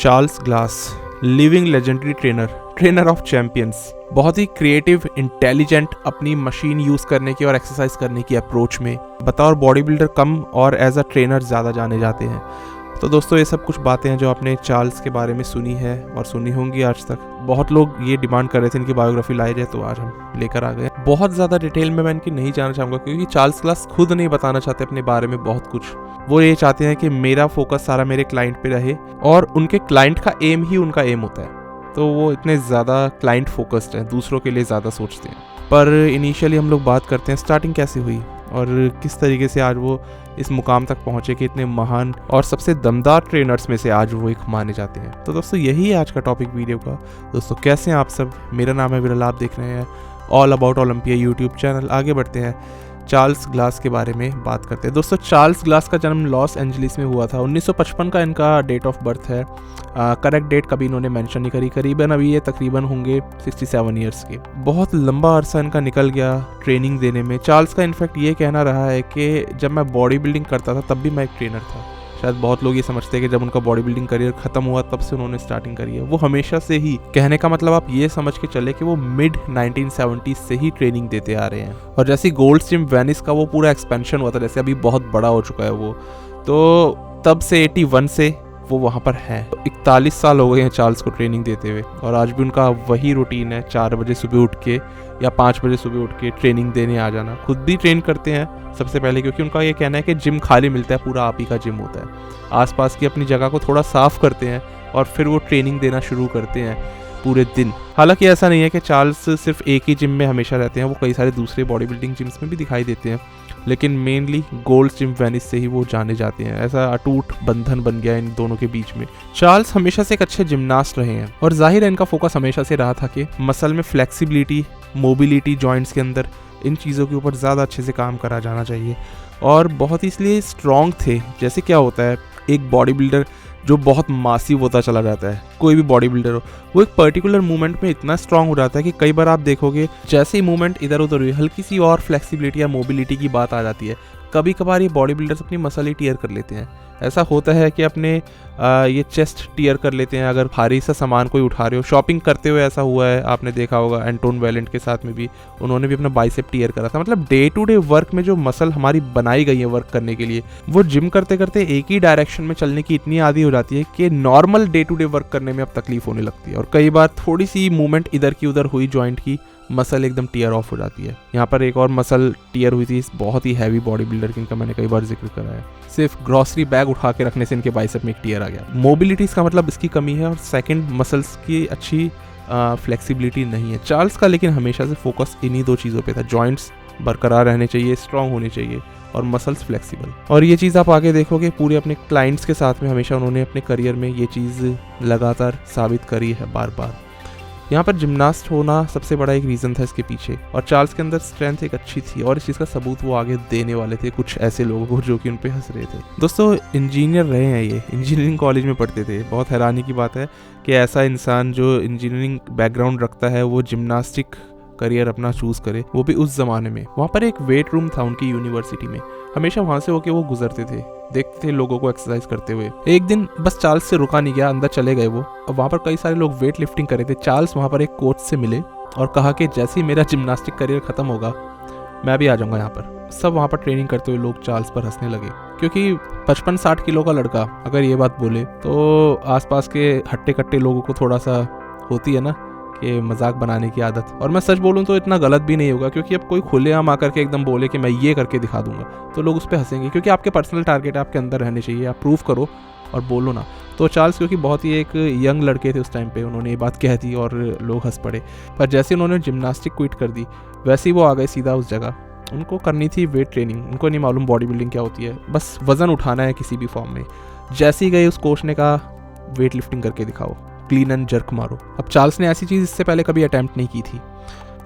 Charles glass, living legendary trainer of champions, बहुत ही creative, intelligent अपनी machine use करने की और एक्सरसाइज करने की अप्रोच में बतौर बॉडी बिल्डर कम और एज अ ट्रेनर ज़्यादा जाने जाते हैं। तो दोस्तों ये सब कुछ बातें हैं जो आपने चार्ल्स के बारे में सुनी है और सुनी होंगी आज तक। बहुत लोग ये डिमांड कर रहे थे इनकी बायोग्राफी लाई जाए, तो आज हम लेकर आ गए। बहुत ज़्यादा डिटेल में मैं इनकी नहीं जाना चाहूँगा क्योंकि चार्ल्स ग्लास खुद नहीं बताना चाहते अपने बारे में बहुत कुछ। वो ये चाहते हैं कि मेरा फोकस सारा मेरे क्लाइंट पे रहे और उनके क्लाइंट का एम ही उनका एम होता है। तो वो इतने ज़्यादा क्लाइंट फोकस्ड हैं, दूसरों के लिए ज़्यादा सोचते हैं। पर इनिशियली हम लोग बात करते हैं स्टार्टिंग कैसे हुई और किस तरीके से आज वो इस मुकाम तक पहुंचे कि इतने महान और सबसे दमदार ट्रेनर्स में से आज वो एक माने जाते हैं। तो दोस्तों यही है आज का टॉपिक वीडियो का। दोस्तों कैसे हैं आप सब? मेरा नाम है विरल, आप देख रहे हैं all about Olympia YouTube channel. आगे बढ़ते हैं, चार्ल्स ग्लास के बारे में बात करते हैं। दोस्तों चार्ल्स ग्लास का जन्म लॉस एंजलिस में हुआ था। 1955 का इनका डेट ऑफ बर्थ है। करेक्ट डेट कभी इन्होंने मेंशन नहीं करी। करीबन अभी ये तकरीबन होंगे 67 ईयर्स के। बहुत लंबा अरसा इनका निकल गया ट्रेनिंग देने में। चार्ल्स का इनफैक्ट ये कहना रहा है कि जब मैं बॉडी बिल्डिंग करता था तब भी मैं एक ट्रेनर था। शायद बहुत लोग ये समझते हैं कि जब उनका बॉडी बिल्डिंग करियर खत्म हुआ तब से उन्होंने स्टार्टिंग करी है। वो हमेशा से ही, कहने का मतलब आप ये समझ के चले कि वो मिड 1970s से ही ट्रेनिंग देते आ रहे हैं। और जैसे गोल्ड्स जिम वेनिस का वो पूरा एक्सपेंशन हुआ था, जैसे अभी बहुत बड़ा हो चुका है वो, तो तब से 81 से वो वहाँ पर है। 41 साल हो गए हैं चार्ल्स को ट्रेनिंग देते हुए और आज भी उनका वही रूटीन है, 4 बजे सुबह उठ के या 5 बजे सुबह उठ के ट्रेनिंग देने आ जाना। खुद भी ट्रेन करते हैं सबसे पहले, क्योंकि उनका ये कहना है कि जिम खाली मिलता है, पूरा आप ही का जिम होता है। आसपास की अपनी जगह को थोड़ा साफ करते हैं और फिर वो ट्रेनिंग देना शुरू करते हैं पूरे दिन। हालांकि ऐसा नहीं है कि चार्ल्स सिर्फ एक ही जिम में हमेशा रहते हैं, वो कई सारे दूसरे बॉडी बिल्डिंग जिम्स में भी दिखाई देते हैं, लेकिन मेनली गोल्ड्स जिम वेनिस से ही वो जाने जाते हैं। ऐसा अटूट बंधन बन गया इन दोनों के बीच में। चार्ल्स हमेशा से एक अच्छे जिम्नास्ट रहे हैं और जाहिर है इनका फोकस हमेशा से रहा था कि मसल में फ्लेक्सिबिलिटी, मोबिलिटी, जॉइंट्स के अंदर, इन चीज़ों के ऊपर ज़्यादा अच्छे से काम करा जाना चाहिए। और बहुत इसलिए स्ट्रॉन्ग थे। जैसे क्या होता है, एक बॉडी बिल्डर जो बहुत मासिव होता चला जाता है, कोई भी बॉडी बिल्डर हो, वो एक पर्टिकुलर मूवमेंट में इतना स्ट्रांग हो जाता है कि कई बार आप देखोगे जैसे ही मूवमेंट इधर उधर हुई, हल्की सी और फ्लेक्सिबिलिटी या मोबिलिटी की बात आ जाती है। कभी कभार ये बॉडी बिल्डर्स अपनी मसल ही टीयर कर लेते हैं। ऐसा होता है कि अपने ये चेस्ट टीयर कर लेते हैं अगर भारी सा सामान कोई उठा रहे हो। शॉपिंग करते हुए ऐसा हुआ है, आपने देखा होगा एंटोन वैलेंट के साथ में भी, उन्होंने भी अपना बाइसेप टीयर करा था। मतलब डे टू डे वर्क में जो मसल हमारी बनाई गई है वर्क करने के लिए, वो जिम करते करते एक ही डायरेक्शन में चलने की इतनी आदी हो जाती है कि normal day to day work करने में अब तकलीफ होने लगती है। और कई बार थोड़ी सी मूवमेंट इधर की उधर हुई जॉइंट की, मसल एकदम टीयर ऑफ हो जाती है। यहाँ पर एक और मसल टीयर हुई थी बहुत ही हैवी बॉडी बिल्डर की, इनका मैंने कई बार जिक्र करा है। सिर्फ ग्रॉसरी बैग उठा के रखने से इनके बाइसेप में एक टीयर आ गया। मोबिलिटीज का मतलब इसकी कमी है और सेकंड मसल्स की अच्छी फ्लेक्सिबिलिटी नहीं है चार्ल्स का। लेकिन हमेशा से फोकस इन्हीं 2 चीज़ों पे था, जॉइंट्स बरकरार रहने चाहिए, स्ट्रॉन्ग होने चाहिए और मसल्स फ्लेक्सिबल। और ये चीज़ आप आगे देखोगे पूरे अपने क्लाइंट्स के साथ में हमेशा उन्होंने अपने करियर में ये चीज़ लगातार साबित करी है बार बार। यहाँ पर जिम्नास्ट होना सबसे बड़ा एक रीज़न था इसके पीछे, और चार्ल्स के अंदर स्ट्रेंथ एक अच्छी थी और इस चीज़ का सबूत वो आगे देने वाले थे कुछ ऐसे लोगों को जो कि उन पे हंस रहे थे। दोस्तों इंजीनियर रहे हैं, ये इंजीनियरिंग कॉलेज में पढ़ते थे। बहुत हैरानी की बात है कि ऐसा इंसान जो इंजीनियरिंग बैकग्राउंड रखता है वो जिम्नास्टिक करियर अपना चूज़ करे, वो भी उस जमाने में। वहाँ पर एक वेट रूम था उनकी यूनिवर्सिटी में, हमेशा वहाँ से होके वो गुजरते थे, देखते थे लोगों को एक्सरसाइज करते हुए। एक दिन बस चार्ल्स से रुका नहीं गया, अंदर चले गए वो। अब वहाँ पर कई सारे लोग वेट लिफ्टिंग कर रहे थे। चार्ल्स वहाँ पर एक कोच से मिले और कहा कि जैसे ही मेरा जिम्नास्टिक करियर खत्म होगा मैं भी आ जाऊँगा यहाँ पर। सब वहाँ पर ट्रेनिंग करते हुए लोग चार्ल्स पर हंसने लगे, क्योंकि 55-60 किलो का लड़का अगर ये बात बोले तो आसपास के हट्टे कट्टे लोगों को थोड़ा सा होती है ना कि मजाक बनाने की आदत। और मैं सच बोलूँ तो इतना गलत भी नहीं होगा, क्योंकि अब कोई खुलेआम आकर के एकदम बोले कि मैं ये करके दिखा दूंगा तो लोग उस पर हंसेंगे, क्योंकि आपके पर्सनल टारगेट आपके अंदर रहने चाहिए, आप प्रूव करो और बोलो ना। तो चार्ल्स क्योंकि बहुत ही एक यंग लड़के थे उस टाइम पे, उन्होंने ये बात कह दी और लोग हंस पड़े। पर जैसे उन्होंने जिम्नास्टिक क्विट कर दी वैसे ही वो आ गए सीधा उस जगह। उनको करनी थी वेट ट्रेनिंग, उनको नहीं मालूम बॉडी बिल्डिंग क्या होती है, बस वजन उठाना है किसी भी फॉर्म में। जैसे ही गए उस कोच ने कहा वेट लिफ्टिंग करके दिखाओ, क्लीन एंड जर्क मारो। अब चार्ल्स ने ऐसी चीज़ इससे पहले कभी अटैम्प्ट नहीं की थी।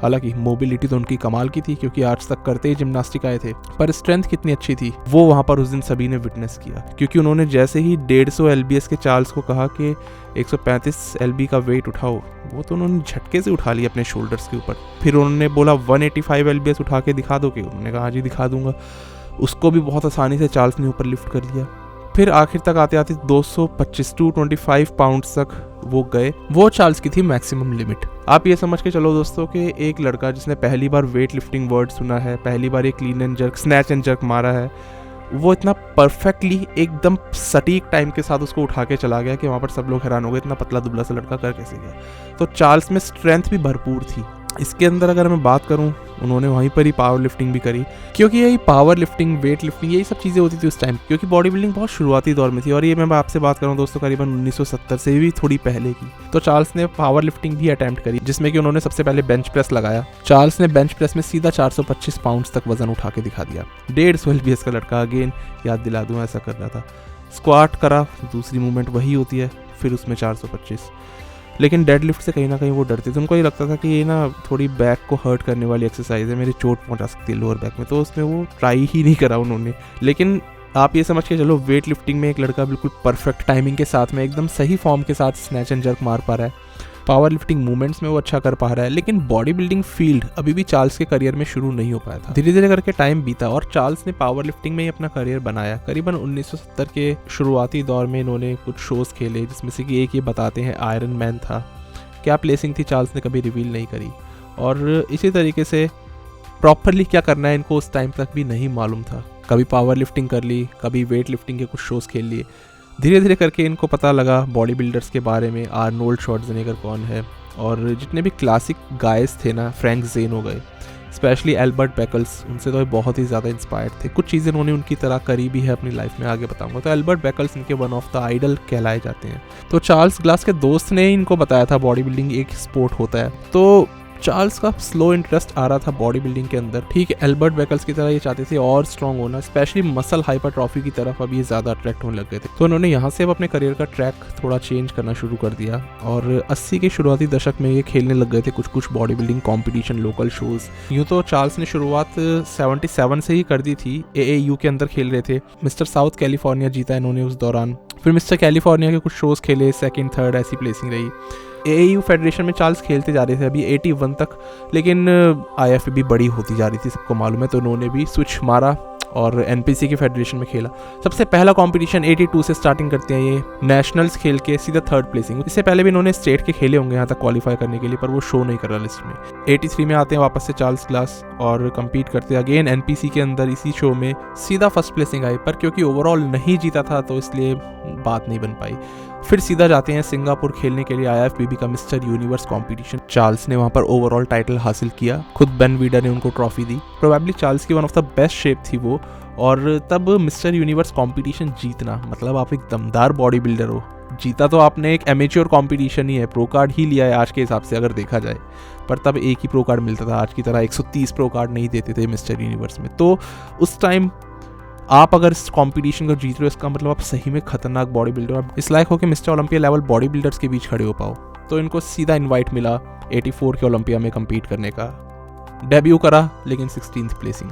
हालांकि मोबिलिटी तो उनकी कमाल की थी क्योंकि आज तक करते ही जिम्नास्टिक आए थे, पर स्ट्रेंथ कितनी अच्छी थी वो वहाँ पर उस दिन सभी ने विटनेस किया। क्योंकि उन्होंने जैसे ही 150 LBS के चार्ल्स को कहा कि 135 LB का वेट उठाओ, वो तो उन्होंने झटके से उठा लिया अपने शोल्डर्स के ऊपर। फिर उन्होंने बोला 185 LBS उठा के दिखा दो, कि उन्होंने कहा जी दिखा दूंगा। उसको भी बहुत आसानी से चार्ल्स ने ऊपर लिफ्ट कर लिया। फिर आखिर तक आते आते 225 टू 25 पाउंड्स तक वो गए। वो चार्ल्स की थी मैक्सिमम लिमिट। आप ये समझ के चलो दोस्तों कि एक लड़का जिसने पहली बार वेट लिफ्टिंग वर्ड सुना है, पहली बार एक clean and jerk, snatch and jerk मारा है, वो इतना परफेक्टली एकदम सटीक टाइम के साथ उसको उठा के चला गया कि वहाँ पर सब लोग हैरान हो गए, इतना पतला दुबला सा लड़का कर कैसे गया। तो चार्ल्स में स्ट्रेंथ भी भरपूर थी। इसके अंदर अगर मैं बात करूं, उन्होंने वहीं पर ही पावर लिफ्टिंग भी करी, क्योंकि यही पावर लिफ्टिंग, वेट लिफ्टिंग, यही सब चीज़ें होती थी उस टाइम, क्योंकि बॉडी बिल्डिंग बहुत शुरुआती दौर में थी। और ये मैं आपसे बात करूं दोस्तों करीबन 1970 से भी थोड़ी पहले की। तो चार्ल्स ने पावर लिफ्टिंग भी अटैम्प्ट करी, जिसमें कि उन्होंने सबसे पहले बेंच प्रेस लगाया। चार्ल्स ने बेंच प्रेस में सीधा 425 पाउंड तक वजन उठा के दिखा दिया। 150 LBS का लड़का, अगेन याद दिला दूँ, ऐसा कर रहा था। स्क्वाट करा, दूसरी मूवमेंट वही होती है, फिर उसमें 425। लेकिन डेड लिफ्ट से कहीं ना कहीं वो डरते थे। उनको ये लगता था कि ये ना थोड़ी बैक को हर्ट करने वाली एक्सरसाइज है, मेरी चोट पहुंचा सकती है लोअर बैक में, तो उसमें वो ट्राई ही नहीं करा उन्होंने। लेकिन आप ये समझ के चलो, वेट लिफ्टिंग में एक लड़का बिल्कुल परफेक्ट टाइमिंग के साथ में, एकदम सही फॉर्म के साथ स्नैच एंड जर्क मार पा रहा है। पावर लिफ्टिंग मूवमेंट्स में वो अच्छा कर पा रहा है। लेकिन बॉडी बिल्डिंग फील्ड अभी भी चार्ल्स के करियर में शुरू नहीं हो पाया था। धीरे धीरे करके टाइम बीता और चार्ल्स ने पावर लिफ्टिंग में ही अपना करियर बनाया। करीबन 1970 के शुरुआती दौर में इन्होंने कुछ शोज खेले, जिसमें से कि एक ये बताते हैं आयरन मैन था। क्या प्लेसिंग थी चार्ल्स ने कभी रिवील नहीं करी, और इसी तरीके से प्रॉपरली क्या करना है इनको उस टाइम तक भी नहीं मालूम था। कभी पावर लिफ्टिंग कर ली, कभी वेट लिफ्टिंग के कुछ शोज़ खेल लिए। धीरे धीरे करके इनको पता लगा बॉडी बिल्डर्स के बारे में, आर्नोल्ड श्वार्ज़नेगर कौन है, और जितने भी क्लासिक गायस थे ना, फ्रैंक ज़ेन हो गए, स्पेशली एल्बर्ट बेकल्स, उनसे तो बहुत ही ज़्यादा इंस्पायर्ड थे। कुछ चीज़ें उन्होंने उनकी तरह करी भी है अपनी लाइफ में, आगे बताऊंगा। तो एल्बर्ट बेकल्स इनके वन ऑफ द आइडल कहलाए जाते हैं। तो चार्ल्स ग्लास के दोस्त ने इनको बताया था बॉडी बिल्डिंग एक स्पोर्ट होता है। तो चार्ल्स का स्लो इंटरेस्ट आ रहा था बॉडी बिल्डिंग के अंदर। ठीक है, एल्बर्ट बेकल्स की तरह ये चाहते थे और स्ट्रॉन्ग होना, स्पेशली मसल हाइपरट्रॉफी की तरफ अब ये ज़्यादा अट्रैक्ट होने लग गए थे। तो उन्होंने यहाँ से अब अपने करियर का ट्रैक थोड़ा चेंज करना शुरू कर दिया, और 80 के शुरुआती दशक में ये खेलने लग गए थे कुछ कुछ body building competition, local shows. यूँ तो चार्ल्स ने शुरुआत 77 से ही कर दी थी। AAU के अंदर खेल रहे थे। मिस्टर साउथ कैलिफोर्निया जीता इन्होंने उस दौरान। फिर मिस्टर कैलिफोर्निया के कुछ शोज़ खेले, सेकंड थर्ड ऐसी प्लेसिंग रही। AAU फेडरेशन में चार्ल्स खेलते जा रहे थे अभी 81 तक, लेकिन IFBB भी बड़ी होती जा रही थी, सबको मालूम है। तो उन्होंने भी स्विच मारा और NPC की फेडरेशन में खेला। सबसे पहला कंपटीशन 82 से स्टार्टिंग करते हैं ये, नेशनल्स खेल के सीधा थर्ड प्लेसिंग। इससे पहले भी इन्होंने स्टेट के खेले होंगे यहाँ तक क्वालिफाई करने के लिए, पर वो शो नहीं कर रहा लिस्ट में। 83 में आते हैं वापस से चार्ल्स ग्लास और कम्पीट करते हैं अगेन NPC के अंदर, इसी शो में सीधा फर्स्ट प्लेसिंग आई, पर क्योंकि ओवरऑल नहीं जीता था तो इसलिए बात नहीं बन पाई। फिर सीधा जाते हैं सिंगापुर खेलने के लिए IFBB का मिस्टर यूनिवर्स कंपटीशन। चार्ल्स ने वहाँ पर ओवरऑल टाइटल हासिल किया, खुद बेन वीडर ने उनको ट्रॉफी दी। प्रोबेबली चार्ल्स की one of the best shape थी वो, और तब मिस्टर यूनिवर्स कंपटीशन जीतना मतलब आप एक दमदार बॉडी बिल्डर हो। जीता तो आपने एक एमेच्योर कंपटीशन ही है, प्रो कार्ड ही लिया है आज के हिसाब से अगर देखा जाए, पर तब एक ही प्रो कार्ड मिलता था, आज की तरह 130 प्रो कार्ड नहीं देते थे मिस्टर यूनिवर्स में। तो उस टाइम आप अगर इस कंपटीशन को जीत रहे हो, इसका मतलब आप सही में खतरनाक बॉडी बिल्डर, आप इस लायक हो कि mister Olympia level body builders के बीच खड़े हो पाओ। तो इनको सीधा इनवाइट मिला 84 के ओलंपिया में कम्पीट करने का। डेब्यू करा लेकिन 16th प्लेसिंग।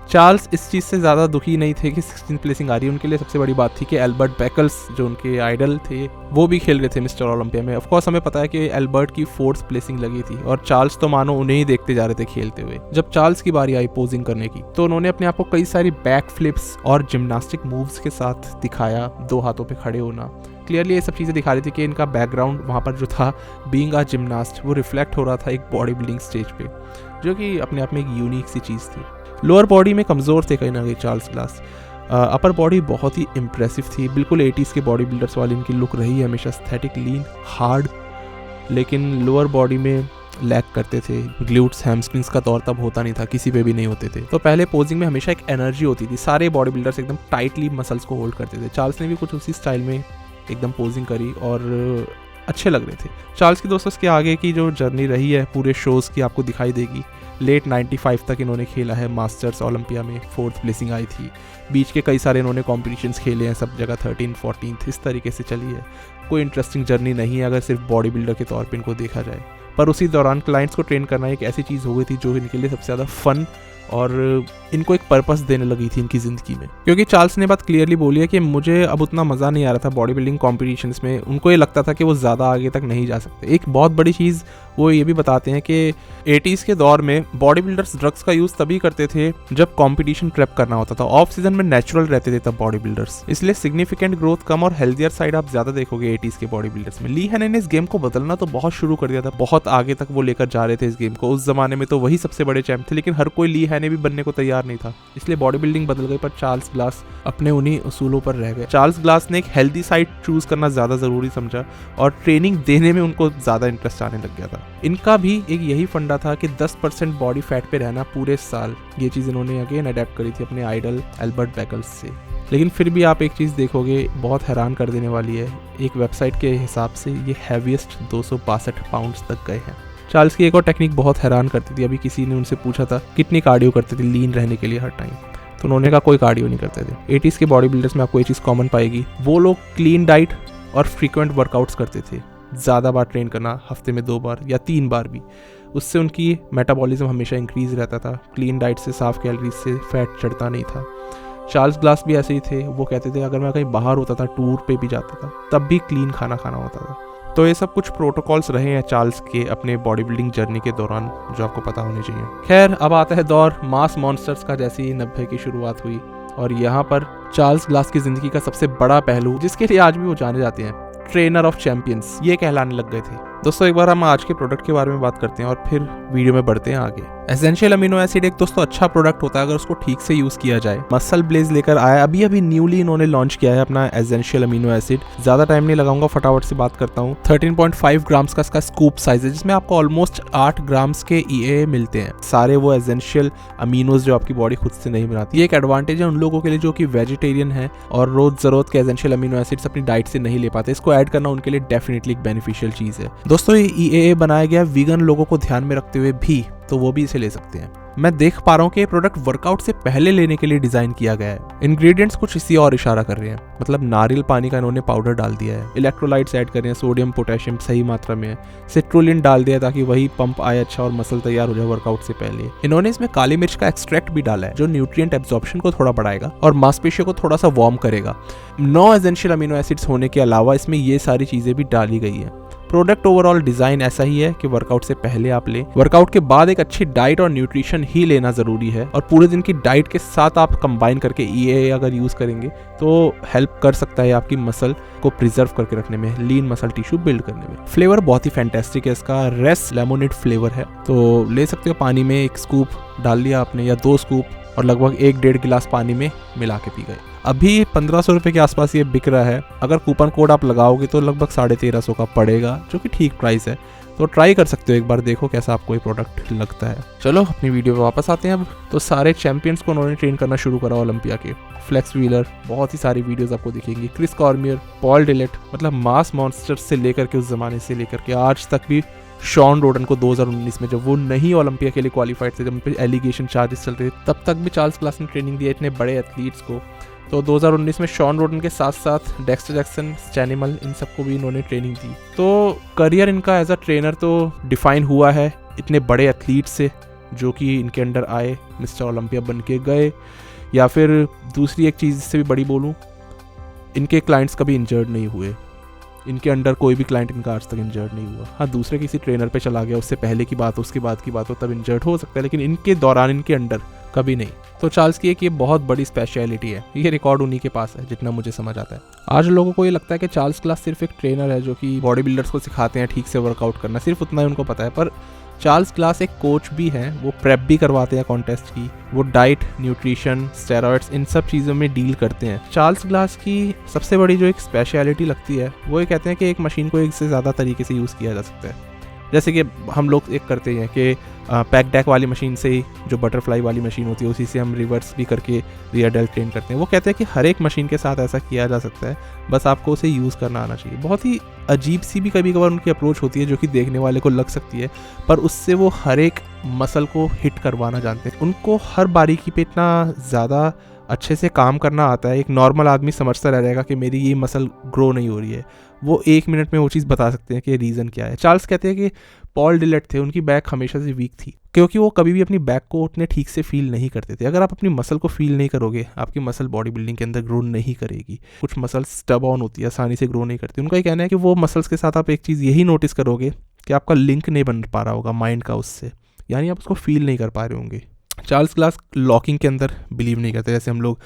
चार्ल्स इस चीज़ से ज़्यादा दुखी नहीं थे कि 16th प्लेसिंग आ रही है। उनके लिए सबसे बड़ी बात थी कि एल्बर्ट बेकल्स जो उनके आइडल थे वो भी खेल रहे थे मिस्टर ओलंपिया में। ऑफकोर्स हमें पता है कि एल्बर्ट की 4th प्लेसिंग लगी थी और चार्ल्स तो मानो उन्हें ही देखते जा रहे थे खेलते हुए। जब चार्ल्स की बारी आई पोजिंग करने की तो उन्होंने अपने आप को कई सारी बैक फ्लिप्स और जिम्नास्टिक मूव्स के साथ दिखाया, 2 हाथों पर खड़े होना। क्लियरली ये सब चीज़ें दिखा रही थी कि इनका बैकग्राउंड वहाँ पर जो था बीइंग अ जिम्नास्ट वो रिफ्लेक्ट हो रहा था एक बॉडी बिल्डिंग स्टेज पे, जो कि अपने आप में एक यूनिक सी चीज़ थी। लोअर बॉडी में कमज़ोर थे कहीं ना कहीं चार्ल्स ग्लास। अपर बॉडी बहुत ही इम्प्रेसिव थी, बिल्कुल 80s के बॉडी बिल्डर्स वाली इनकी लुक रही है हमेशा, एस्थेटिक, लीन, हार्ड। लेकिन लोअर बॉडी में लैक करते थे। ग्लूट्स, हैमस्ट्रिंग्स का दौर तब होता नहीं था, किसी पे भी नहीं होते थे। तो पहले पोजिंग में हमेशा एक एनर्जी होती थी, सारे बॉडी बिल्डर्स एकदम टाइटली मसल्स को होल्ड करते थे। चार्ल्स ने भी कुछ उसी स्टाइल में एकदम पोजिंग करी और अच्छे लग रहे थे। चार्ल्स की दोस्तों इसके आगे की जो जर्नी रही है पूरे शोज़ की आपको दिखाई देगी। लेट 95 तक इन्होंने खेला है मास्टर्स ओलंपिया में, 4th प्लेसिंग आई थी। बीच के कई सारे इन्होंने कॉम्पिटिशन्स खेले हैं, सब जगह 13, 14th इस तरीके से चली है। कोई इंटरेस्टिंग जर्नी नहीं है अगर सिर्फ बॉडी बिल्डर के तौर पे इनको देखा जाए, पर उसी दौरान क्लाइंट्स को ट्रेन करना एक ऐसी चीज़ हो गई थी जो इनके लिए सबसे ज़्यादा फन और इनको एक पर्पस देने लगी थी इनकी ज़िंदगी में। क्योंकि चार्ल्स ने बात क्लियरली बोली है कि मुझे अब उतना मज़ा नहीं आ रहा था बॉडी बिल्डिंग कॉम्पिटिशन्स में। उनको ये लगता था कि वो ज़्यादा आगे तक नहीं जा सकते। एक बहुत बड़ी चीज़ वो ये भी बताते हैं कि 80s के दौर में बॉडी बिल्डर्स ड्रग्स का यूज तभी करते थे जब कंपटीशन प्रेप करना होता था। ऑफ सीजन में नेचुरल रहते थे तब बॉडी बिल्डर्स, इसलिए सिग्निफिकेंट ग्रोथ कम और हेल्थियर साइड आप ज्यादा देखोगे 80s के बॉडी बिल्डर्स में। ली हैने ने इस गेम को बदलना तो बहुत शुरू कर दिया था, बहुत आगे तक वो लेकर जा रहे थे इस गेम को। उस जमाने में तो वही सबसे बड़े चैंप थे, लेकिन हर कोई ली हैने भी बनने को तैयार नहीं था, इसलिए बॉडी बिल्डिंग बदल गई। पर चार्ल्स ग्लास अपने उन्हीं उसूलों पर रह गए। चार्ल्स ग्लास ने एक हेल्दी साइड चूज करना ज्यादा जरूरी समझा और ट्रेनिंग देने में उनको ज्यादा इंटरेस्ट आने लग गया था। इनका भी एक यही फंडा था कि 10% बॉडी फैट पे रहना पूरे साल। ये चीज इन्होंने अगेन अडेप्ट करी थी अपने आइडल एल्बर्ट बैकल्स से। लेकिन फिर भी आप एक चीज देखोगे बहुत हैरान कर देने वाली है, एक वेबसाइट के हिसाब से ये हैवीएस्ट 262 पाउंड्स तक गए हैं। चार्ल्स की एक और टेक्निक बहुत हैरान करती थी। अभी किसी ने उनसे पूछा था कितनी कार्डियो करते थे लीन रहने के लिए हर टाइम, तो उन्होंने कहा कोई कार्डियो नहीं करते थे। 80s के बॉडी बिल्डर्स में आपको ये चीज़ कॉमन पाएगी, वो लोग क्लीन डाइट और फ्रीक्वेंट वर्कआउट्स करते थे। ज़्यादा बार ट्रेन करना, हफ्ते में 2 बार या 3 बार भी, उससे उनकी मेटाबॉलिज्म हमेशा इंक्रीज रहता था। क्लीन डाइट से, साफ कैलोरीज से फैट चढ़ता नहीं था। चार्ल्स ग्लास भी ऐसे ही थे, वो कहते थे अगर मैं कहीं बाहर होता था, टूर पे भी जाता था, तब भी क्लीन खाना खाना होता था। तो ये सब कुछ प्रोटोकॉल्स रहे हैं चार्ल्स के अपने बॉडी बिल्डिंग जर्नी के दौरान, जो आपको पता होने चाहिए। खैर, अब आता है दौर मास मॉन्स्टर्स का। जैसे ही 90 की शुरुआत हुई और यहाँ पर चार्ल्स ग्लास की जिंदगी का सबसे बड़ा पहलू, जिसके लिए आज भी वो जाने जाते हैं, ट्रेनर ऑफ चैंपियंस, ये कहलाने लग गए थे। दोस्तों, एक बार हम आज के प्रोडक्ट के बारे में बात करते हैं और फिर वीडियो में बढ़ते हैं आगे। एसेंशियल अमीनो एसिड एक दोस्तों अच्छा प्रोडक्ट होता है अगर उसको ठीक से यूज किया जाए। मसल ब्लेज लेकर आया, अभी न्यूली इन्होंने लॉन्च किया है अपना एसेंशियल अमीनो एसिड। ज्यादा टाइम नहीं लगाऊंगा, फटाफट से बात करता हूँ। 13.5 ग्राम्स का इसका स्कूप साइज है, जिसमें आपको ऑलमोस्ट 8 ग्राम्स के EAA मिलते हैं। सारे वो एसेंशियल अमीनोज जो आपकी बॉडी खुद से नहीं बनाती। ये एक एडवांटेज है उन लोगों के लिए जो कि वेजिटेरियन है और रोज जरूरत के एसेंशियल अमीनो एसिड्स अपनी डाइट से नहीं ले पाते। इसको ऐड करना उनके लिए डेफिनेटली एक बेनिफिशियल चीज है। दोस्तों, ये EAA बनाया गया वीगन लोगों को ध्यान में रखते हुए भी, तो वो भी इसे ले सकते हैं। मैं देख पा रहा हूँ कि ये प्रोडक्ट वर्कआउट से पहले लेने के लिए डिजाइन किया गया है। इंग्रेडिएंट्स कुछ इसी और इशारा कर रहे हैं, मतलब नारियल पानी का इन्होंने पाउडर डाल दिया है, इलेक्ट्रोलाइट्स ऐड कर रहे हैं, सोडियम पोटेशियम सही मात्रा में है, सिट्रुलिन डाल दिया ताकि वही पंप आए अच्छा और मसल तैयार हो जाए वर्कआउट से पहले। इन्होंने इसमें काली मिर्च का एक्सट्रैक्ट भी डाला है, जो न्यूट्रिएंट एब्जॉर्प्शन को थोड़ा बढ़ाएगा और मांसपेशियों को थोड़ा सा वार्म करेगा। 9 एसेंशियल अमीनो एसिड्स होने के अलावा इसमें ये सारी चीजें भी डाली गई है। प्रोडक्ट ओवरऑल डिजाइन ऐसा ही है कि वर्कआउट से पहले आप लें, वर्कआउट के बाद एक अच्छी डाइट और न्यूट्रिशन ही लेना जरूरी है, और पूरे दिन की डाइट के साथ आप कंबाइन करके EAA अगर यूज करेंगे तो हेल्प कर सकता है आपकी मसल को प्रिजर्व करके रखने में, लीन मसल टिश्यू बिल्ड करने में। फ्लेवर बहुत ही फैंटास्टिक है इसका, रेस लेमोनेड फ्लेवर है, तो ले सकते हो। पानी में 1 स्कूप डाल दिया आपने या 2 स्कूप और लगभग 1-1.5 गिलास पानी में मिला के पी गए। अभी 1500 रुपये के आसपास ये बिक रहा है। अगर कूपन कोड आप लगाओगे तो लगभग 1350 का पड़ेगा, जो कि ठीक प्राइस है। तो ट्राई कर सकते हो एक बार, देखो कैसा आपको ये प्रोडक्ट लगता है। चलो अपनी वीडियो पे वापस आते हैं अब। तो सारे चैंपियंस को उन्होंने ट्रेन करना शुरू करा ओलंपिया के। फ्लेक्स व्हीलर, बहुत ही सारी वीडियोस आपको दिखेंगी। क्रिस कॉर्मियर, पॉल डिलेट, मतलब मास मॉन्स्टर्स से लेकर के उस जमाने से लेकर के आज तक भी। शॉन रोडन को 2019 में जब वो नहीं ओलंपिया के लिए क्वालिफाइड थे, जब उन पर एलिगेशन चार्जेस चलते थे, तब तक भी चार्ल्स ग्लास ने ट्रेनिंग दिया इतने बड़े एथलीट्स को। तो 2019 में शॉन रोडन के साथ साथ डेक्स्टर जैक्सन, स्टैनिमल, इन सबको भी इन्होंने ट्रेनिंग दी। तो करियर इनका एज अ ट्रेनर तो डिफाइन हुआ है इतने बड़े एथलीट्स से जो कि इनके अंडर आए, मिस्टर ओलंपिया बन के गए। या फिर दूसरी एक चीज़ इससे भी बड़ी बोलूँ, इनके क्लाइंट्स कभी इंजर्ड नहीं हुए। इनके अंडर कोई भी क्लाइंट इनका आज तक इंजर्ड नहीं हुआ। हाँ, दूसरे किसी ट्रेनर पे चला गया, उससे पहले की बात हो, उसके बाद की बात हो, तब इंजर्ड हो सकता है, लेकिन इनके दौरान, इनके अंडर कभी नहीं। तो चार्ल्स की एक ये बहुत बड़ी स्पेशलिटी है, ये रिकॉर्ड उन्हीं के पास है जितना मुझे समझ आता है। आज लोगों को ये लगता है कि चार्ल्स ग्लास सिर्फ एक ट्रेनर है जो कि बॉडी बिल्डर्स को सिखाते हैं ठीक से वर्कआउट करना, सिर्फ उतना ही उनको पता है। पर चार्ल्स ग्लास एक कोच भी हैं, वो प्रेप भी करवाते हैं कॉन्टेस्ट की, वो डाइट, न्यूट्रिशन, स्टेरॉइड्स, इन सब चीज़ों में डील करते हैं। चार्ल्स ग्लास की सबसे बड़ी जो एक स्पेशलिटी लगती है, वो ये कहते हैं कि एक मशीन को एक से ज़्यादा तरीके से यूज़ किया जा सकता है। जैसे कि हम लोग एक करते हैं कि पैक डैक वाली मशीन से ही, जो बटरफ्लाई वाली मशीन होती है, उसी से हम रिवर्स भी करके रियर डेल्ट ट्रेन करते हैं। वो कहते हैं कि हर एक मशीन के साथ ऐसा किया जा सकता है, बस आपको उसे यूज़ करना आना चाहिए। बहुत ही अजीब सी भी कभी कभार उनकी अप्रोच होती है जो कि देखने वाले को लग सकती है, पर उससे वो हर एक मसल को हिट करवाना जानते हैं। उनको हर बारीकी पे इतना ज़्यादा अच्छे से काम करना आता है। एक नॉर्मल आदमी समझता रह जाएगा कि मेरी ये मसल ग्रो नहीं हो रही है, वो 1 मिनट में वो चीज़ बता सकते हैं कि रीज़न क्या है। चार्ल्स कहते हैं कि पॉल डिलेट थे, उनकी बैक हमेशा से वीक थी क्योंकि वो कभी भी अपनी बैक को उतने ठीक से फील नहीं करते थे। अगर आप अपनी मसल को फील नहीं करोगे, आपकी मसल बॉडी बिल्डिंग के अंदर ग्रो नहीं करेगी। कुछ मसल्स स्टब ऑन होती है, आसानी से ग्रो नहीं करती। उनका ये कहना है कि वो मसल्स के साथ आप एक चीज़ यही नोटिस करोगे कि आपका लिंक नहीं बन पा रहा होगा माइंड का उससे, यानी आप उसको फील नहीं कर पा रहे होंगे। चार्ल्स ग्लास लॉकिंग के अंदर बिलीव नहीं करते। जैसे हम लोग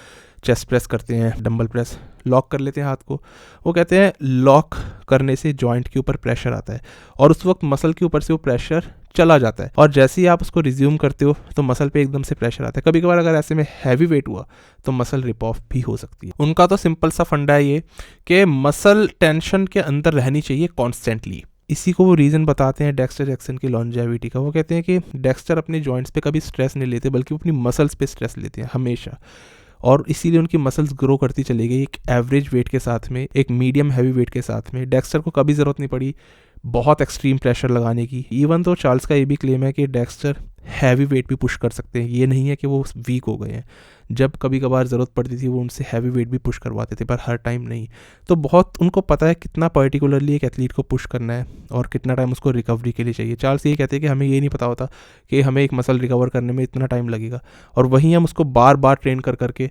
चेस्ट प्रेस करते हैं, डंबल प्रेस, लॉक कर लेते हैं हाथ को, वो कहते हैं लॉक करने से जॉइंट के ऊपर प्रेशर आता है और उस वक्त मसल के ऊपर से वो प्रेशर चला जाता है, और जैसे ही आप उसको रिज्यूम करते हो तो मसल पे एकदम से प्रेशर आता है। कभी कभार अगर ऐसे में हैवी वेट हुआ तो मसल रिप ऑफ भी हो सकती है। उनका तो सिंपल सा फंडा है ये कि मसल टेंशन के अंदर रहनी चाहिए कॉन्स्टेंटली। इसी को वो रीज़न बताते हैं डेक्स्टर जैक्सन की लॉन्जेविटी का। वो कहते हैं कि डेक्स्टर अपने जॉइंट्स पे कभी स्ट्रेस नहीं लेते, बल्कि वो अपनी मसल्स पे स्ट्रेस लेते हैं हमेशा, और इसीलिए उनकी मसल्स ग्रो करती चली गई एक एवरेज वेट के साथ में, एक मीडियम हैवी वेट के साथ में। डेक्स्टर को कभी ज़रूरत नहीं पड़ी बहुत एक्सट्रीम प्रेशर लगाने की। इवन तो चार्ल्स का ये भी क्लेम है कि डेक्स्टर हैवी वेट भी पुश कर सकते हैं, ये नहीं है कि वो वीक हो गए हैं। जब कभी कभार ज़रूरत पड़ती थी वो उनसे हैवी वेट भी पुश करवाते थे, पर हर टाइम नहीं। तो बहुत उनको पता है कितना पर्टिकुलरली एक एथलीट को पुश करना है और कितना टाइम उसको रिकवरी के लिए चाहिए। चार्ल्स ये कहते हैं कि हमें ये नहीं पता होता कि हमें एक मसल रिकवर करने में इतना टाइम लगेगा, और वहीं हम उसको बार बार ट्रेन कर करके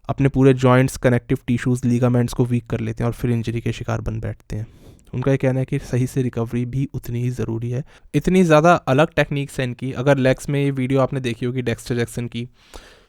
अपने पूरे जॉइंट्स, कनेक्टिव टिश्यूज़, लीगामेंट्स को वीक कर लेते हैं और फिर इंजरी के शिकार बन बैठते हैं। उनका ये कहना है कि सही से रिकवरी भी उतनी ही ज़रूरी है। इतनी ज़्यादा अलग टेक्निक्स हैं इनकी। अगर लेग्स में ये वीडियो आपने देखी होगी डेक्स्टर जैक्सन की,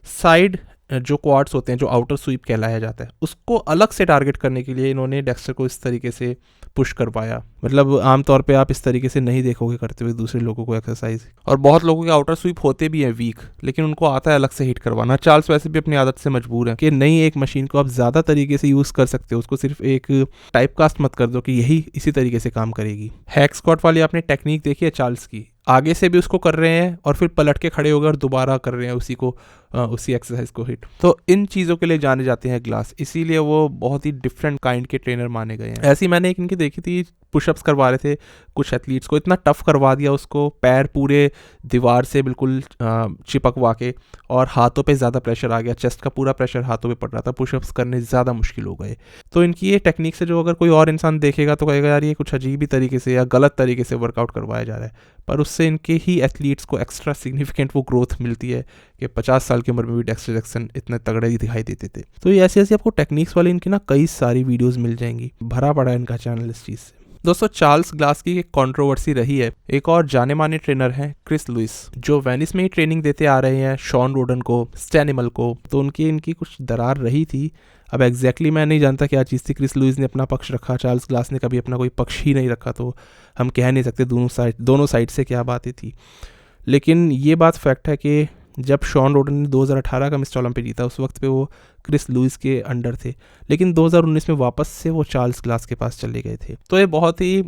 साइड जो क्वाड्स होते हैं, जो आउटर स्वीप कहलाया जाता है, उसको अलग से टारगेट करने के लिए इन्होंने डेक्स्टर को इस तरीके से पुश करवाया। मतलब आमतौर पे आप इस तरीके से नहीं देखोगे करते हुए दूसरे लोगों को एक्सरसाइज। और बहुत लोगों के आउटर स्वीप होते भी हैं वीक, लेकिन उनको आता है अलग से हिट करवाना। चार्ल्स वैसे भी अपनी आदत से मजबूर है कि नहीं, एक मशीन को आप ज़्यादा तरीके से यूज़ कर सकते हो, उसको सिर्फ एक टाइप कास्ट मत कर दो कि यही इसी तरीके से काम करेगी। हैक स्क्वाट वाली आपने टेक्निक देखी है चार्ल्स की, आगे से भी उसको कर रहे हैं और फिर पलट के खड़े होकर दोबारा कर रहे हैं उसी को, उसी एक्सरसाइज को हिट। तो इन चीज़ों के लिए जाने जाते हैं ग्लास, इसीलिए वो बहुत ही डिफरेंट काइंड के ट्रेनर माने गए हैं। ऐसी मैंने एक इनकी देखी थी, पुशअप्स करवा रहे थे कुछ एथलीट्स को, इतना टफ करवा दिया उसको, पैर पूरे दीवार से बिल्कुल चिपकवा के, और हाथों पे ज़्यादा प्रेशर आ गया, चेस्ट का पूरा प्रेशर हाथों पे पड़ रहा था, पुशअप्स करने ज़्यादा मुश्किल हो गए। तो इनकी ये टेक्निक से जो अगर कोई और इंसान देखेगा तो कहेगा यार ये कुछ अजीब ही तरीके से या गलत तरीके से वर्कआउट करवाया जा रहा है, पर उससे इनके ही एथलीट्स को एक्स्ट्रा सिग्निफिकेंट वो ग्रोथ मिलती है कि 50 साल की उम्र में भी डेक्स्टर जैक्सन इतने तगड़े ही दिखाई देते थे। तो ये ऐसी ऐसी आपको टेक्निक्स वाली इनकी ना कई सारी वीडियोस मिल जाएंगी, भरा पड़ा है इनका चैनल इस चीज़ से। दोस्तों, चार्ल्स ग्लास की एक कंट्रोवर्सी रही है। एक और जाने माने ट्रेनर हैं क्रिस लुइस, जो वेनिस में ही ट्रेनिंग देते आ रहे हैं शॉन रोडन को, स्टैनिमल को। तो उनकी इनकी कुछ दरार रही थी। अब एग्जैक्टली मैं नहीं जानता क्या चीज़ थी। क्रिस लुइस ने अपना पक्ष रखा, चार्ल्स ग्लास ने कभी अपना कोई पक्ष ही नहीं रखा, तो हम कह नहीं सकते दोनों साइड से क्या बातें थी। लेकिन ये बात फैक्ट है कि जब शॉन रोडन ने 2018 का मिस्टर ओलंपिक जीता, उस वक्त पे वो क्रिस लुइस के अंडर थे, लेकिन 2019 में वापस से वो चार्ल्स ग्लास के पास चले गए थे। तो ये बहुत ही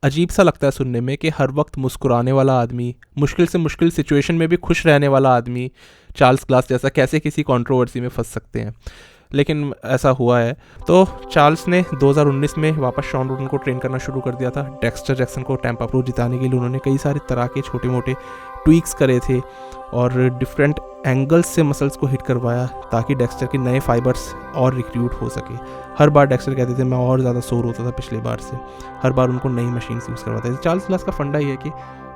अजीब सा लगता है सुनने में कि हर वक्त मुस्कुराने वाला आदमी, मुश्किल से मुश्किल सिचुएशन में भी खुश रहने वाला आदमी, चार्ल्स ग्लास जैसा, कैसे किसी कंट्रोवर्सी में फंस सकते हैं। लेकिन ऐसा हुआ है। तो चार्ल्स ने 2019 में वापस शॉन रोडन को ट्रेन करना शुरू कर दिया था। डेक्स्टर जैक्सन को टैंपा प्रो जिताने के लिए उन्होंने कई सारे तरह के छोटे मोटे ट्वीक्स करे थे और डिफरेंट एंगल्स से मसल्स को हिट करवाया ताकि डेक्स्टर के नए फाइबर्स और रिक्रूट हो सके। हर बार डेक्स्टर कहते थे मैं और ज़्यादा सोर होता था पिछले बार से। हर बार उनको नई मशीन यूज़ करवाते थे। चार्ल्स ग्लास का फंडा ये है कि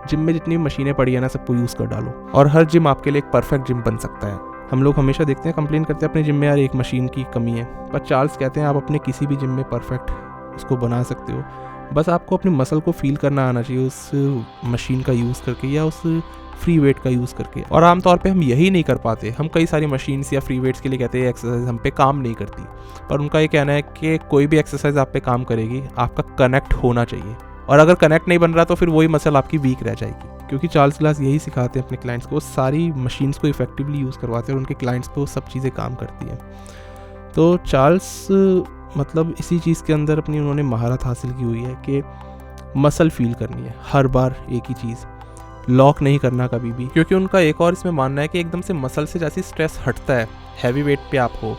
जिम में जितनी मशीनें पड़ी है ना, सबको यूज़ कर डालो और हर जिम आपके लिए एक परफेक्ट जिम बन सकता है। हम लोग हमेशा देखते हैं, कंप्लेन करते हैं अपने जिम में यार एक मशीन की कमी है, पर चार्ल्स कहते हैं आप अपने किसी भी जिम में परफेक्ट उसको बना सकते हो। बस आपको अपनी मसल को फील करना आना चाहिए उस मशीन का यूज़ करके या उस फ्री वेट का यूज़ करके। और आमतौर पे हम यही नहीं कर पाते। हम कई सारी मशीन्स या फ्री वेट्स के लिए कहते हैं एक्सरसाइज हम पे काम नहीं करती, पर उनका ये कहना है कि कोई भी एक्सरसाइज आप पे काम करेगी, आपका कनेक्ट होना चाहिए, और अगर कनेक्ट नहीं बन रहा तो फिर वही मसल आपकी वीक रह जाएगी। क्योंकि चार्ल्स ग्लास यही सिखाते हैं अपने क्लाइंट्स को, सारी मशीन्स को इफेक्टिवली यूज़ करवाते हैं और उनके क्लाइंट्स पे वो सब चीज़ें काम करती हैं। तो चार्ल्स मतलब इसी चीज़ के अंदर अपनी उन्होंने महारत हासिल की हुई है कि मसल फील करनी है, हर बार एक ही चीज़, लॉक नहीं करना कभी भी। क्योंकि उनका एक और इसमें मानना है कि एकदम से मसल से जैसी स्ट्रेस हटता है, हैवी वेट पे आप हो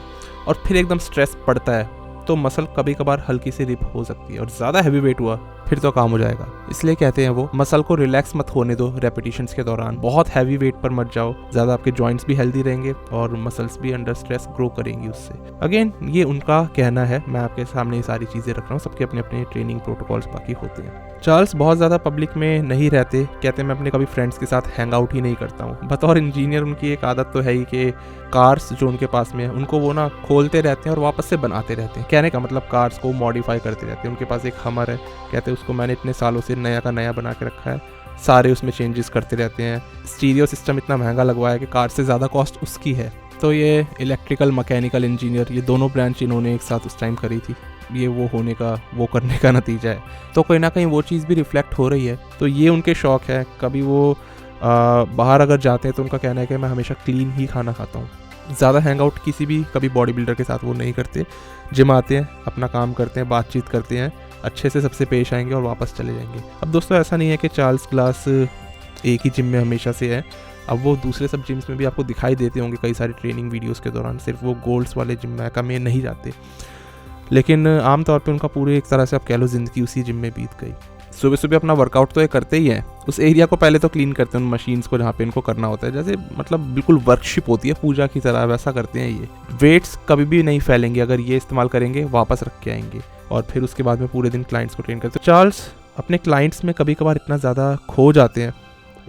और फिर एकदम स्ट्रेस पड़ता है, तो मसल कभी कभार हल्की सी रिप हो सकती है, और ज़्यादा हैवी वेट हुआ फिर तो काम हो जाएगा। इसलिए कहते हैं वो मसल को रिलैक्स मत होने दो रेपिटेशंस के दौरान, बहुत हैवी वेट पर मत जाओ, ज़्यादा आपके जॉइंट्स भी हेल्दी रहेंगे और मसल्स भी अंडर स्ट्रेस ग्रो करेंगी उससे। अगेन ये उनका कहना है, मैं आपके सामने ये सारी चीज़ें रख रहा हूँ, सबके अपने अपने ट्रेनिंग प्रोटोकॉल्स बाकी होते हैं। चार्ल्स बहुत ज़्यादा पब्लिक में नहीं रहते, कहते हैं मैं अपने कभी फ्रेंड्स के साथ हैंग आउट ही नहीं करता हूँ। बतौर इंजीनियर उनकी एक आदत तो है ही कि कार्स जो उनके पास में है उनको वो ना खोलते रहते हैं और वापस से बनाते रहते हैं। कहने का मतलब कार्स को मॉडिफाई करते रहते हैं। उनके पास एक हमर है, कहते हैं उसको मैंने इतने सालों से नया का नया बना के रखा है, सारे उसमें चेंजेस करते रहते हैं। स्टीरियो सिस्टम इतना महंगा लगवाया है कि कार से ज़्यादा कॉस्ट उसकी है। तो ये इलेक्ट्रिकल, मैकेनिकल इंजीनियर, ये दोनों ब्रांच इन्होंने एक साथ उस टाइम करी थी। ये वो करने का नतीजा है। तो कहीं ना कहीं वो चीज़ भी रिफ्लेक्ट हो रही है। तो ये उनके शौक़ है। कभी वो बाहर अगर जाते हैं तो उनका कहना है कि मैं हमेशा क्लीन ही खाना खाता हूँ। ज़्यादा हैंग आउट किसी भी कभी बॉडी बिल्डर के साथ वो नहीं करते। जिम आते हैं, अपना काम करते हैं, बातचीत करते हैं, अच्छे से सबसे पेश आएंगे और वापस चले जाएंगे। अब दोस्तों ऐसा नहीं है कि चार्ल्स ग्लास एक ही जिम में हमेशा से है। अब वो दूसरे सब जिम्स में भी आपको दिखाई देते होंगे कई सारी ट्रेनिंग वीडियोस के दौरान। सिर्फ वो गोल्ड्स वाले जिम मैका में नहीं जाते, लेकिन आमतौर पे उनका पूरे एक तरह से आप कह लो ज़िंदगी उसी जिम में बीत गई। सुबह सुबह अपना वर्कआउट तो ये करते ही हैं। उस एरिया को पहले तो क्लीन करते हैं, उन मशीन्स को जहाँ पे इनको करना होता है, जैसे मतलब बिल्कुल वर्कशिप होती है पूजा की तरह, वैसा करते हैं ये। वेट्स कभी भी नहीं फैलेंगे अगर ये इस्तेमाल करेंगे, वापस रख के आएंगे और फिर उसके बाद में पूरे दिन क्लाइंट्स को ट्रेन करते हैं। चार्ल्स अपने क्लाइंट्स में कभी कभार इतना ज़्यादा खो जाते हैं,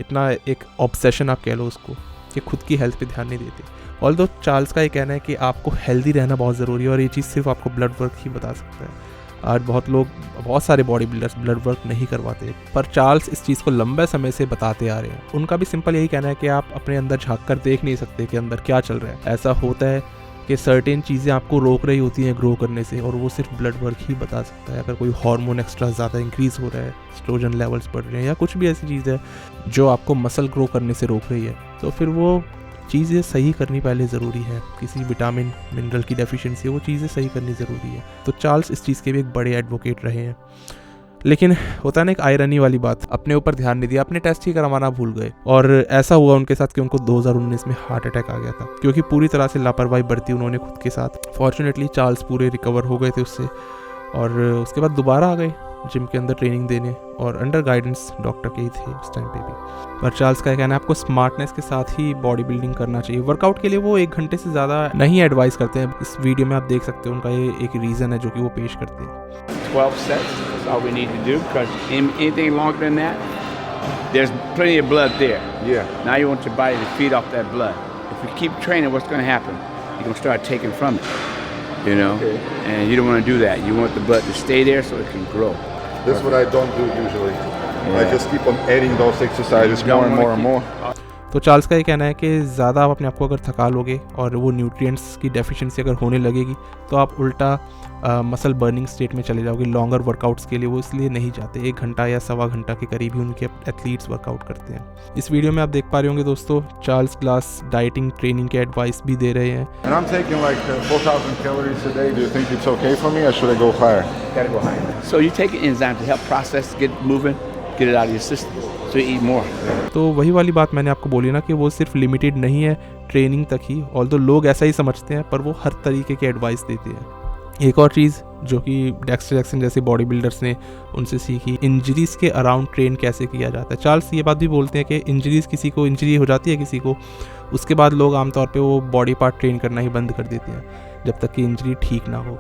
इतना एक ऑब्सेशन आप कह लो उसको, कि खुद की हेल्थ पे ध्यान नहीं देते। ऑल्दो चार्ल्स का ये कहना है कि आपको हेल्दी रहना बहुत ज़रूरी है और ये चीज़ सिर्फ आपको ब्लड वर्क ही बता सकता है। आज बहुत सारे बॉडी बिल्डर्स ब्लड वर्क नहीं करवाते, पर चार्ल्स इस चीज़ को लंबे समय से बताते आ रहे हैं। उनका भी सिंपल यही कहना है कि आप अपने अंदर झांक कर देख नहीं सकते कि अंदर क्या चल रहा है। ऐसा होता है कि सर्टेन चीज़ें आपको रोक रही होती हैं ग्रो करने से, और वो सिर्फ ब्लड वर्क ही बता सकता है। अगर कोई हार्मोन एक्स्ट्रा ज़्यादा इंक्रीज़ हो रहा है, एस्ट्रोजन लेवल्स बढ़ रहे हैं, या कुछ भी ऐसी चीज़ है जो आपको मसल ग्रो करने से रोक रही है, तो फिर वो चीज़ें सही करनी पहले ज़रूरी है। किसी विटामिन मिनरल की डेफिशिएंसी है, वो चीज़ें सही करनी ज़रूरी है। तो चार्ल्स इस चीज़ के भी एक बड़े एडवोकेट रहे हैं। लेकिन होता है ना एक आयरनी वाली बात, अपने ऊपर ध्यान नहीं दिया, अपने टेस्ट ही करवाना भूल गए, और ऐसा हुआ उनके साथ कि उनको 2019 में हार्ट अटैक आ गया था, क्योंकि पूरी तरह से लापरवाही बरती उन्होंने खुद के साथ। फॉर्चुनेटली चार्ल्स पूरे रिकवर हो गए थे उससे, और उसके बाद दोबारा आ गए जिम के अंदर ट्रेनिंग देने, और अंडर गाइडेंस डॉक्टर के ही थे उस टाइम पे भी। पर चार्ल्स का कहना है आपको स्मार्टनेस के साथ ही बॉडी बिल्डिंग करना चाहिए। वर्कआउट के लिए वो 1 घंटे से ज़्यादा नहीं एडवाइस करते हैं। इस वीडियो में आप देख सकते हैं उनका ये एक रीज़न है जो कि वो पेश करते हैं। 12 sets, that's all we need to do, because anything longer than that, there's plenty of blood there. Yeah. Now you want your body to feed off that blood. If you keep training, what's going to happen? You're going to start taking from it, you know? Okay. And you don't want to do that. You want the blood to stay there so it can grow. That's what I don't do usually. I just keep on adding those exercises more and more and more. तो Charles का ये कहना है कि ज़्यादा आप अपने आप को अगर थका लोगे और वो न्यूट्रिएंट्स की डेफिशिएंसी अगर होने लगेगी, तो आप उल्टा मसल बर्निंग स्टेट में चले जाओगे। लॉन्गर वर्कआउट्स के लिए वो इसलिए नहीं जाते। 1 घंटा या सवा घंटा के करीब ही उनके एथलीट्स वर्कआउट करते हैं। इस वीडियो में आप देख पा रहे होंगे दोस्तों, चार्ल्स ग्लास डाइटिंग ट्रेनिंग के एडवाइस भी दे रहे हैं। And I'm taking like 4,000 calories a day. Do you think it's okay for me, or should I go higher? Gotta go higher. So you take an enzyme to help process, get moving, get it out of your system, so you eat more. तो वही वाली बात मैंने आपको बोली ना कि वो सिर्फ लिमिटेड नहीं है ट्रेनिंग तक ही, ऑल्दो लोग ऐसा ही समझते हैं, पर वो हर तरीके के एडवाइस देते हैं। एक और चीज़ जो कि डेक्स्टर जैक्सन जैसे बॉडी बिल्डर्स ने उनसे सीखी, इंजरीज़ के अराउंड ट्रेन कैसे किया जाता है। चार्ल्स ये बात भी बोलते हैं कि इंजरीज़, किसी को इंजरी हो जाती है किसी को, उसके बाद लोग आमतौर पे वो बॉडी पार्ट ट्रेन करना ही बंद कर देते हैं जब तक कि इंजरी ठीक ना हो।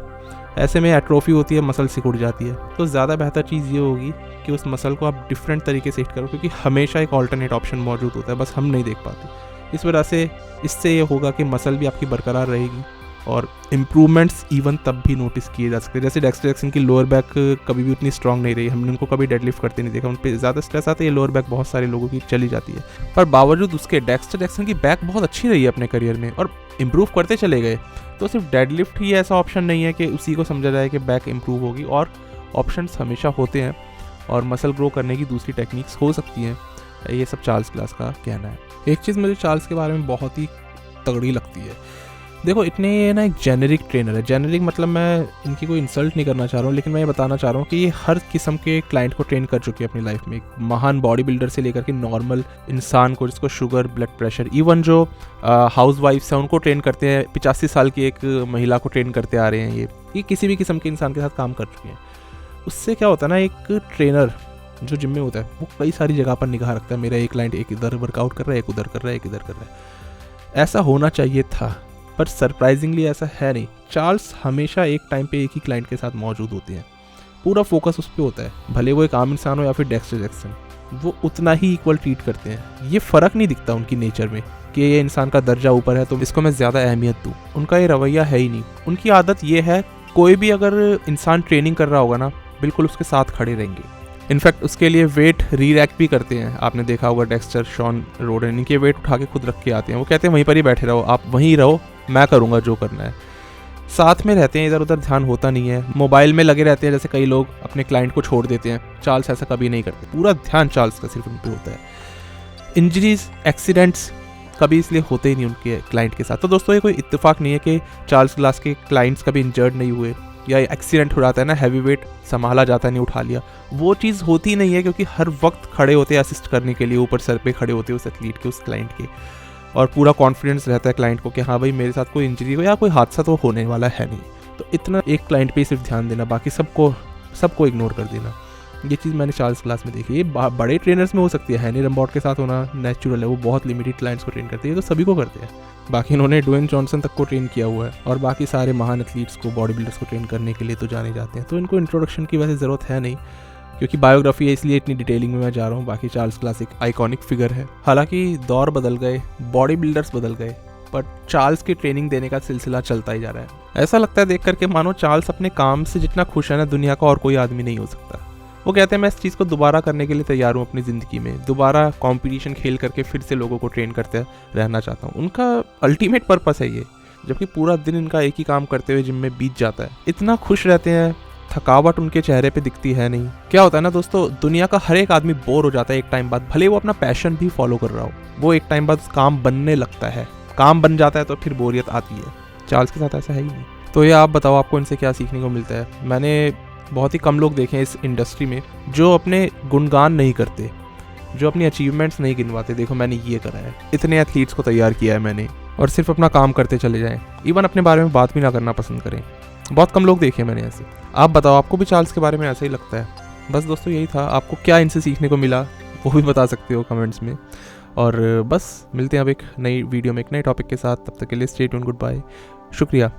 ऐसे में एट्रोफी होती है, मसल सिकुड़ जाती है। तो ज़्यादा बेहतर चीज़ ये होगी कि उस मसल को आप डिफरेंट तरीके से हिट करो, क्योंकि हमेशा एक ऑल्टरनेट ऑप्शन मौजूद होता है, बस हम नहीं देख पाते। इस वजह से इससे ये होगा कि मसल भी आपकी बरकरार रहेगी और इम्प्रूवमेंट्स इवन तब भी नोटिस किए जा सकते हैं। जैसे डेक्स्टर जैक्सन की लोअर बैक कभी भी उतनी स्ट्रांग नहीं रही, हमने उनको कभी डेडलिफ्ट करते नहीं देखा, उन पर ज़्यादा स्ट्रेस आता है, ये लोअर बैक बहुत सारे लोगों की चली जाती है। पर बावजूद उसके डेक्स्टर जैक्सन की बैक बहुत अच्छी रही है अपने करियर में और इम्प्रूव करते चले गए। तो सिर्फ डेडलिफ्ट ही ऐसा ऑप्शन नहीं है कि उसी को समझा जाए कि बैक इम्प्रूव होगी, और ऑप्शंस हमेशा होते हैं और मसल ग्रो करने की दूसरी टेक्निक्स हो सकती हैं। ये सब चार्ल्स ग्लास का कहना है। एक चीज़ मुझे चार्ल्स के बारे में बहुत ही तगड़ी लगती है। देखो, इतने ये ना एक जेनेरिक ट्रेनर है। जेनेरिक मतलब मैं इनकी कोई इंसल्ट नहीं करना चाह रहा हूँ, लेकिन मैं ये बताना चाह रहा हूँ कि ये हर किस्म के क्लाइंट को ट्रेन कर चुके हैं अपनी लाइफ में। महान बॉडी बिल्डर से लेकर के नॉर्मल इंसान को जिसको शुगर, ब्लड प्रेशर, इवन जो हाउस वाइफ्स हैं उनको ट्रेन करते हैं। 85 साल की एक महिला को ट्रेन करते आ रहे हैं। ये किसी भी किस्म के इंसान के साथ काम कर चुके हैं। उससे क्या होता है ना, एक ट्रेनर जो जिम में होता है वो कई सारी जगह पर निगाह रखता है। मेरा एक क्लाइंट एक इधर वर्कआउट कर रहा है, एक उधर कर रहा है, एक इधर कर रहा है। ऐसा होना चाहिए था, पर सरप्राइजिंगली ऐसा है नहीं। चार्ल्स हमेशा एक टाइम पे एक ही क्लाइंट के साथ मौजूद होते हैं, पूरा फोकस उस पर होता है। भले वो एक आम इंसान हो या फिर डेक्स्टर जैक्सन, वो उतना ही इक्वल ट्रीट करते हैं। ये फ़र्क नहीं दिखता उनकी नेचर में कि ये इंसान का दर्जा ऊपर है तो इसको मैं ज़्यादा अहमियत दूँ। उनका ये रवैया है ही नहीं। उनकी आदत ये है कोई भी अगर इंसान ट्रेनिंग कर रहा होगा ना, बिल्कुल उसके साथ खड़े रहेंगे। इनफैक्ट उसके लिए वेट री-रैक भी करते हैं। आपने देखा होगा डेक्स्टर, शॉन रोडन, इनके वेट उठा के खुद रख के आते हैं। वो कहते हैं वहीं पर ही बैठे रहो, आप वहीं रहो, मैं करूँगा जो करना है। साथ में रहते हैं, इधर उधर ध्यान होता नहीं है, मोबाइल में लगे रहते हैं। जैसे कई लोग अपने क्लाइंट को छोड़ देते हैं, चार्ल्स ऐसा कभी नहीं करते, पूरा ध्यान चार्ल्स का सिर्फ उन पर होता है। इंजरीज, एक्सीडेंट्स कभी इसलिए होते ही नहीं उनके क्लाइंट के साथ। तो दोस्तों ये कोई इत्तेफाक नहीं है कि चार्ल्स ग्लास के क्लाइंट्स कभी इंजर्ड नहीं हुए, या एक्सीडेंट हो जाता है ना, हैवी वेट संभाला जाता है, नहीं उठा लिया, वो चीज़ होती नहीं है, क्योंकि हर वक्त खड़े होते हैं असिस्ट करने के लिए, ऊपर सर पे खड़े होते हैं उस एथलीट के, उस क्लाइंट के, और पूरा कॉन्फिडेंस रहता है क्लाइंट को कि हाँ भाई मेरे साथ कोई इंजरी हो या कोई हादसा तो होने वाला है नहीं। तो इतना एक क्लाइंट पे सिर्फ ध्यान देना, बाकी सबको इग्नोर कर देना। ये चीज़ मैंने चार्ल्स क्लास में देखी। ये बड़े ट्रेनर्स में हो सकती है, हैनी रम्बॉट के साथ होना नेचुरल है, वो बहुत लिमिटेड क्लाइंट्स को ट्रेन करते हैं, तो सभी को करते हैं। बाकी इन्होंने ड्वेन जॉनसन तक को ट्रेन किया हुआ है, और बाकी सारे महान एथलीट्स को, बॉडी बिल्डर्स को ट्रेन करने के लिए तो जाने जाते हैं। तो इनको इंट्रोडक्शन की वैसे ज़रूरत है नहीं, क्योंकि बायोग्राफी है इसलिए इतनी डिटेलिंग में मैं जा रहा हूँ। बाकी चार्ल्स क्लास एक आइकॉनिक फिगर है। हालांकि दौर बदल गए, बॉडी बिल्डर्स बदल गए, पर चार्ल्स की ट्रेनिंग देने का सिलसिला चलता ही जा रहा है। ऐसा लगता है देख करके मानो चार्ल्स अपने काम से जितना खुश है ना, दुनिया का और कोई आदमी नहीं हो सकता। वो कहते हैं मैं इस चीज़ को दोबारा करने के लिए तैयार हूँ अपनी ज़िंदगी में, दोबारा कंपटीशन खेल करके फिर से लोगों को ट्रेन करते रहना चाहता हूँ। उनका अल्टीमेट पर्पस है ये, जबकि पूरा दिन इनका एक ही काम करते हुए जिम में बीत जाता है। इतना खुश रहते हैं, थकावट उनके चेहरे पे दिखती है नहीं। क्या होता है ना दोस्तों, दुनिया का हर एक आदमी बोर हो जाता है एक टाइम बाद, भले वो अपना पैशन भी फॉलो कर रहा हो, वो एक टाइम बाद काम बनने लगता है, काम बन जाता है तो फिर बोरियत आती है। चार्ल्स के साथ ऐसा है ही नहीं। तो ये आप बताओ आपको इनसे क्या सीखने को मिलता है। मैंने बहुत ही कम लोग देखे हैं इस इंडस्ट्री में जो अपने गुणगान नहीं करते, जो अपनी अचीवमेंट्स नहीं गिनवाते। देखो मैंने ये करा है, इतने एथलीट्स को तैयार किया है मैंने, और सिर्फ अपना काम करते चले जाएं, इवन अपने बारे में बात भी ना करना पसंद करें। बहुत कम लोग देखे मैंने ऐसे। आप बताओ आपको भी चार्ल्स के बारे में ऐसा ही लगता है? बस दोस्तों यही था, आपको क्या इनसे सीखने को मिला वो भी बता सकते हो कमेंट्स में। और बस मिलते हैं अब एक नई वीडियो में एक नए टॉपिक के साथ। तब तक के लिए स्टे ट्यून्ड, गुड बाय, शुक्रिया।